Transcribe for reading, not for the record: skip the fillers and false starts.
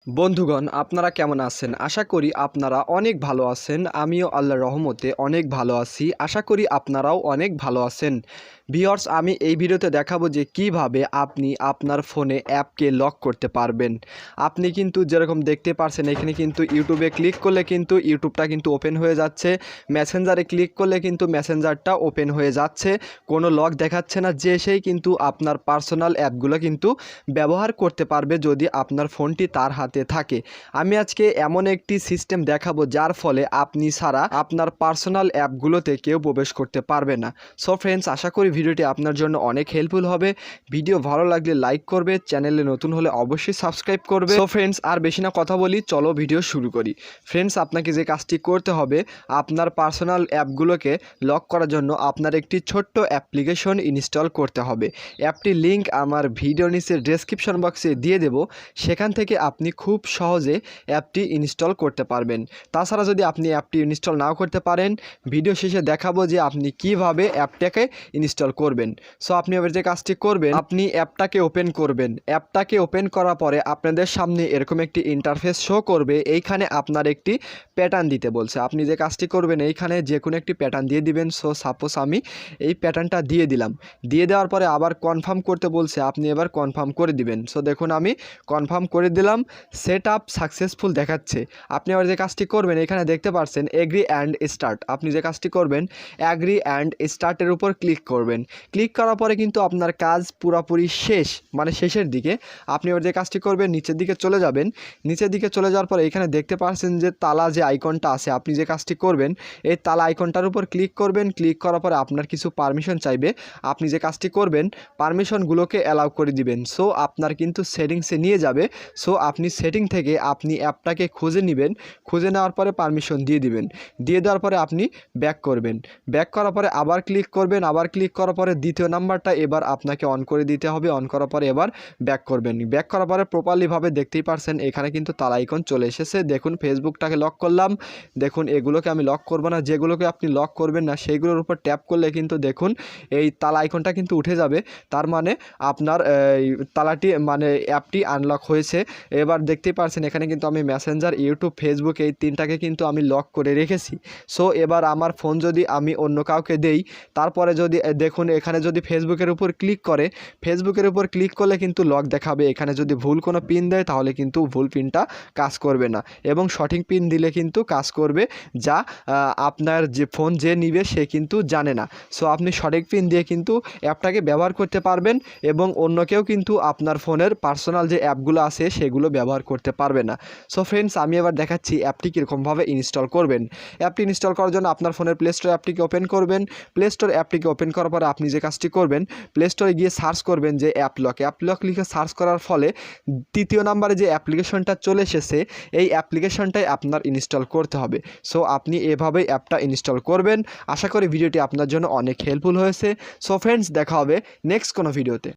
বন্ধুগণ আপনারা কেমন আছেন? আশা করি আপনারা অনেক ভালো আছেন। আমিও আল্লাহর রহমতে অনেক ভালো আছি। আশা করি আপনারাও অনেক ভালো আছেন। ভিউয়ার্স, আমি এই ভিডিওতে দেখাবো যে কিভাবে আপনি আপনার ফোনে অ্যাপকে লক করতে পারবেন। আপনি কিন্তু যেরকম দেখতে পারছেন এখানে কিন্তু ইউটিউবে ক্লিক করলে কিন্তু ইউটিউবটা কিন্তু ওপেন হয়ে যাচ্ছে। মেসেঞ্জারে ক্লিক করলে কিন্তু মেসেঞ্জারটা ওপেন হয়ে যাচ্ছে। কোনো লক দেখাচ্ছে না, যে সেই কিন্তু আপনার পার্সোনাল অ্যাপগুলো কিন্তু ব্যবহার করতে পারবে যদি আপনার ফোনটি তার হাতে থাকে। আমি আজকে এমন একটি সিস্টেম দেখাবো যার ফলে আপনি ছাড়া আপনার পার্সোনাল অ্যাপগুলোতে কেউ প্রবেশ করতে পারবে না। সো ফ্রেন্ডস, আশা করি ভিডিওটি আপনার জন্য অনেক হেল্পফুল হবে। ভিডিও ভালো লাগলে লাইক করবে, চ্যানেলে নতুন হলে অবশ্যই সাবস্ক্রাইব করবে। সো ফ্রেন্ডস, আর বেশি না কথা বলি, চলো ভিডিও শুরু করি। ফ্রেন্ডস, আপনাকে যে কাজটি করতে হবে, আপনার পার্সোনাল অ্যাপগুলোকে লক করার জন্য আপনার একটি ছোট্ট অ্যাপ্লিকেশন ইনস্টল করতে হবে। অ্যাপটির লিঙ্ক আমার ভিডিও নিচে ডেসক্রিপশন বক্সে দিয়ে দেব। সেখান থেকে আপনি খুব সহজে অ্যাপটি ইনস্টল করতে পারবেন। তাছাড়া যদি আপনি অ্যাপটি ইনস্টল নাও করতে পারেন, ভিডিও শেষে দেখাবো যে আপনি কিভাবে অ্যাপটাকে ইনস্টল করবেন। সো আপনি এবার যে কাজটি করবেন, আপনি অ্যাপটাকে ওপেন করবেন। অ্যাপটাকে ওপেন করার পরে আপনাদের সামনে এরকম একটি ইন্টারফেস শো করবে। এইখানে আপনার একটি প্যাটার্ন দিতে বলছে। আপনি যে কাজটি করবেন, এইখানে যে কোনো একটি প্যাটার্ন দিয়ে দিবেন। সো সাপোজ আমি এই প্যাটার্নটা দিয়ে দিলাম। দিয়ে দেওয়ার পরে আবার কনফার্ম করতে বলছে, আপনি এবার কনফার্ম করে দিবেন। সো দেখুন আমি কনফার্ম করে দিলাম। সেট আপ সাকসেসফুল দেখাচ্ছে। আপনি আবার যে কাজটি করবেন, এখানে দেখতে পাচ্ছেন এগ্রি অ্যান্ড স্টার্ট। আপনি যে কাজটি করবেন, অ্যাগ্রি অ্যান্ড স্টার্টের উপর ক্লিক করবেন। ক্লিক করার পরে কিন্তু আপনার কাজ পুরোপুরি শেষ, মানে শেষের দিকে। আপনি এবার যে কাজটি করবেন, নিচের দিকে চলে যাবেন। নিচের দিকে চলে যাওয়ার পরে এখানে দেখতে পাচ্ছেন যে তালা যে আইকনটা আছে, আপনি যে কাজটি করবেন এই তালা আইকনটার উপর ক্লিক করবেন। ক্লিক করার পরে আপনার কিছু পারমিশন চাইবে। আপনি যে কাজটি করবেন, পারমিশনগুলোকে অ্যালাউ করে দিবেন। সো আপনার কিন্তু সেটিংসে নিয়ে যাবে। সো আপনি সেটিং থেকে আপনি অ্যাপটাকে খুঁজে নেবেন। খুঁজে নেওয়ার পরে পারমিশন দিয়ে দিবেন। দিয়ে দেওয়ার পরে আপনি ব্যাক করবেন। ব্যাক করার পরে আবার ক্লিক করবেন। আবার ক্লিক করার পরে দ্বিতীয় নাম্বারটা এবার আপনাকে অন করে দিতে হবে। অন করার পরে এবার ব্যাক করবেন। ব্যাক করার পরে প্রপারলিভাবে দেখতেই পারছেন এখানে কিন্তু তালা আইকন চলে এসেছে। দেখুন ফেসবুকটাকে লক করলাম। দেখুন এগুলোকে আমি লক করব না। যেগুলোকে আপনি লক করবেন না সেইগুলোর উপর ট্যাপ করলে কিন্তু দেখুন এই তালা আইকনটা কিন্তু উঠে যাবে। তার মানে আপনার তালাটি মানে অ্যাপটি আনলক হয়েছে। এবার দেখতেই পাচ্ছেন এখানে কিন্তু আমি মেসেঞ্জার, ইউটিউব, ফেসবুক এই তিনটাকে কিন্তু আমি লক করে রেখেছি। সো এবার আমার ফোন যদি আমি অন্য কাউকে দেই, তারপরে যদি দেখুন এখানে যদি ফেসবুকের উপর ক্লিক করে, ফেসবুকের উপর ক্লিক করলে কিন্তু লক দেখাবে। এখানে যদি ভুল কোনো পিন দেয় তাহলে কিন্তু ভুল পিনটা কাজ করবে না, এবং সঠিক পিন দিলে কিন্তু কাজ করবে, যা আপনার যে ফোন যে নিবে সে কিন্তু জানে না। সো আপনি সঠিক পিন দিয়ে কিন্তু অ্যাপটাকে ব্যবহার করতে পারবেন, এবং অন্য কেউ কিন্তু আপনার ফোনের পার্সোনাল যে অ্যাপগুলো আছে সেগুলো ব্যবহার করতে পারবে না। সো ফ্রেন্ডস, আমি এবার দেখাচ্ছি অ্যাপটি কীরকমভাবে ইনস্টল করবেন। অ্যাপটি ইনস্টল করার জন্য আপনার ফোনের প্লে স্টোর অ্যাপটিকে ওপেন করবেন। প্লে স্টোর অ্যাপটিকে ওপেন করার পরে আপনি যে কাজটি করবেন, প্লে স্টোরে গিয়ে সার্চ করবেন যে অ্যাপ লক লিখে সার্চ করার ফলে তৃতীয় নাম্বারে যে অ্যাপ্লিকেশনটা চলে এসেছে এই অ্যাপ্লিকেশনটাই আপনার ইনস্টল করতে হবে। সো আপনি এভাবেই অ্যাপটা ইনস্টল করবেন। আশা করি ভিডিওটি আপনার জন্য অনেক হেল্পফুল হয়েছে। সো ফ্রেন্ডস, দেখা হবে নেক্সট কোনো ভিডিওতে।